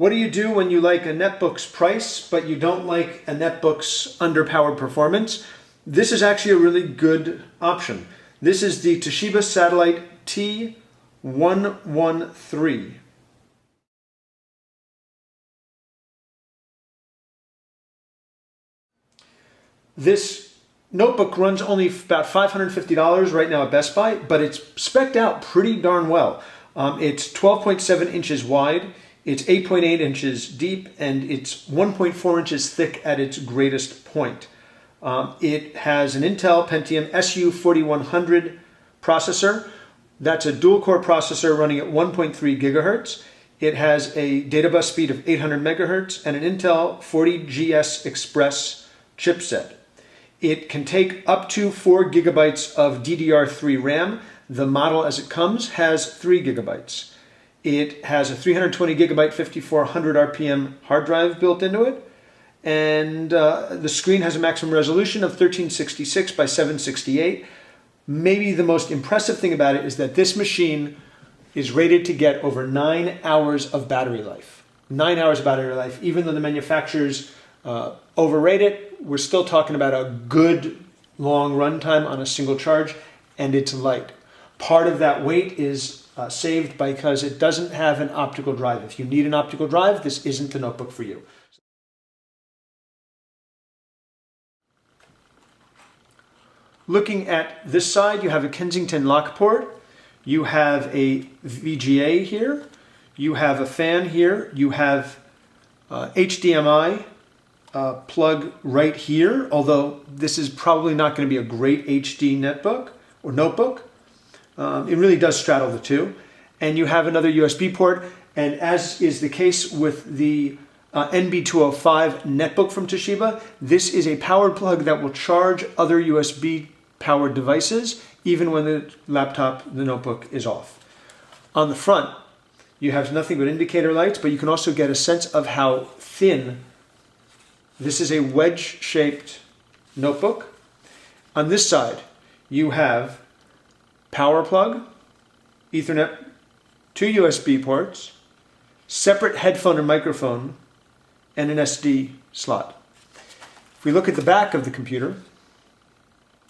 What do you do when you like a netbook's price, but you don't like a netbook's underpowered performance? This is actually a really good option. This is the Toshiba Satellite T113. This notebook runs only about $550 right now at Best Buy, but it's spec'd out pretty darn well. It's 12.7 inches wide, it's 8.8 inches deep, and it's 1.4 inches thick at its greatest point. It has an Intel Pentium SU4100 processor. That's a dual-core processor running at 1.3 gigahertz. It has a data bus speed of 800 megahertz and an Intel 40GS Express chipset. It can take up to 4 gigabytes of DDR3 RAM. The model as it comes has 3 gigabytes. It has a 320 gigabyte 5400 RPM hard drive built into it. And the screen has a maximum resolution of 1366 by 768. Maybe the most impressive thing about it is that this machine is rated to get over 9 hours of battery life. 9 hours of battery life. Even though the manufacturers overrate it, we're still talking about a good long runtime on a single charge, and it's light. Part of that weight is saved because it doesn't have an optical drive. If you need an optical drive, this isn't the notebook for you. Looking at this side, you have a Kensington lock port. You have a VGA here. You have a fan here. You have HDMI plug right here, although this is probably not going to be a great HD netbook or notebook. It really does straddle the two. And you have another USB port, and as is the case with the NB205 netbook from Toshiba, this is a powered plug that will charge other USB powered devices even when the laptop, the notebook, is off. On the front, you have nothing but indicator lights, but you can also get a sense of how thin. This is a wedge-shaped notebook. On this side, you have power plug, Ethernet, 2 USB ports, separate headphone and microphone, and an SD slot. If we look at the back of the computer,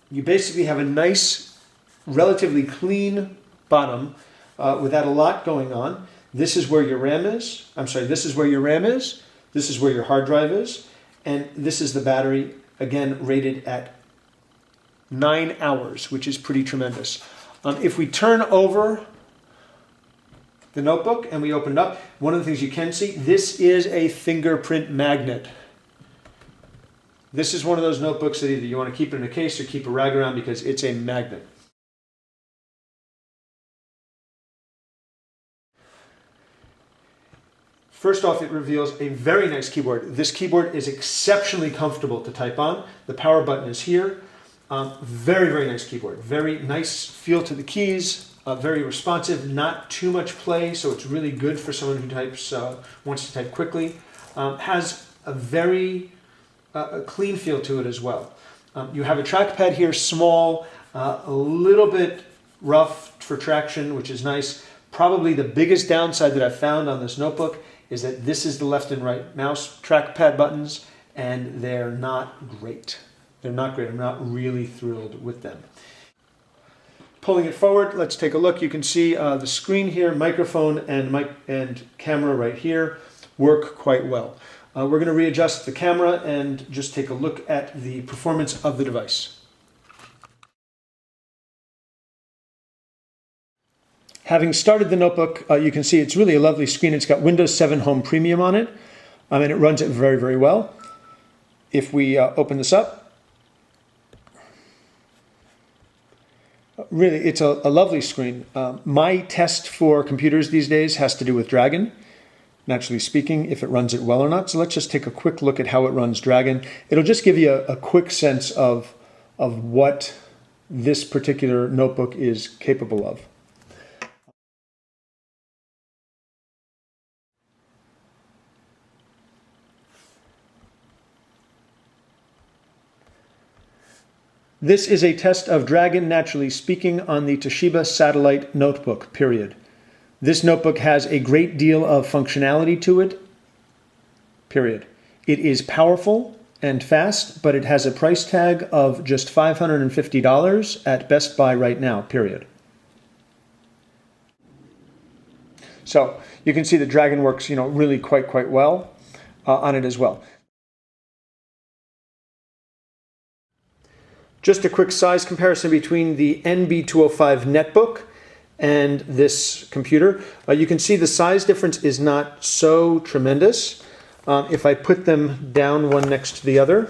you basically have a nice, relatively clean bottom without a lot going on. This is where your RAM is. This is where your RAM is. This is where your hard drive is. And this is the battery, again, rated at 9 hours, which is pretty tremendous. If we turn over the notebook and we open it up, one of the things you can see, this is a fingerprint magnet. This is one of those notebooks that either you want to keep it in a case or keep a rag around because it's a magnet. First off, it reveals a very nice keyboard. This keyboard is exceptionally comfortable to type on. The power button is here. Very, very nice keyboard. Very nice feel to the keys. Very responsive, not too much play, so it's really good for someone who types, wants to type quickly. Has a very clean feel to it as well. You have a trackpad here, small, a little bit rough for traction, which is nice. Probably the biggest downside that I've found on this notebook is that this is the left and right mouse trackpad buttons, and they're not great. They're not great. I'm not really thrilled with them. Pulling it forward, let's take a look. You can see the screen here, microphone and camera right here work quite well. We're going to readjust the camera and just take a look at the performance of the device. Having started the notebook, you can see it's really a lovely screen. It's got Windows 7 Home Premium on it, and it runs it very, very well. If we open this up, really, it's a lovely screen. My test for computers these days has to do with Dragon, naturally speaking, if it runs it well or not. So let's just take a quick look at how it runs Dragon. It'll just give you a quick sense of what this particular notebook is capable of. This is a test of Dragon, naturally speaking, on the Toshiba Satellite notebook, period. This notebook has a great deal of functionality to it. period. It is powerful and fast, but it has a price tag of just $550 at Best Buy right now, period. So you can see the Dragon works, really quite well on it as well. Just a quick size comparison between the NB205 Netbook and this computer. You can see the size difference is not so tremendous. If I put them down one next to the other,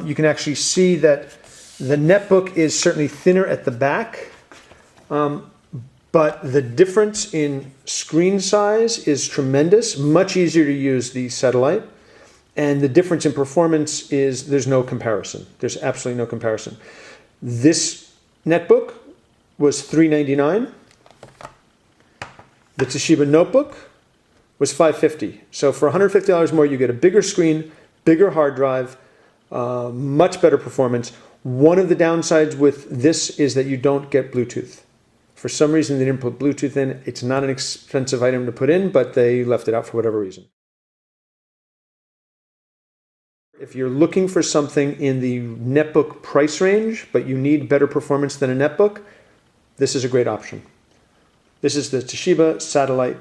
you can actually see that the Netbook is certainly thinner at the back, but the difference in screen size is tremendous, much easier to use the Satellite. And the difference in performance is there's no comparison. There's absolutely no comparison. This Netbook was $399. The Toshiba notebook was $550. So for $150 more, you get a bigger screen, bigger hard drive, much better performance. One of the downsides with this is that you don't get Bluetooth. For some reason, they didn't put Bluetooth in. It's not an expensive item to put in, but they left it out for whatever reason. If you're looking for something in the Netbook price range, but you need better performance than a Netbook, this is a great option. This is the Toshiba Satellite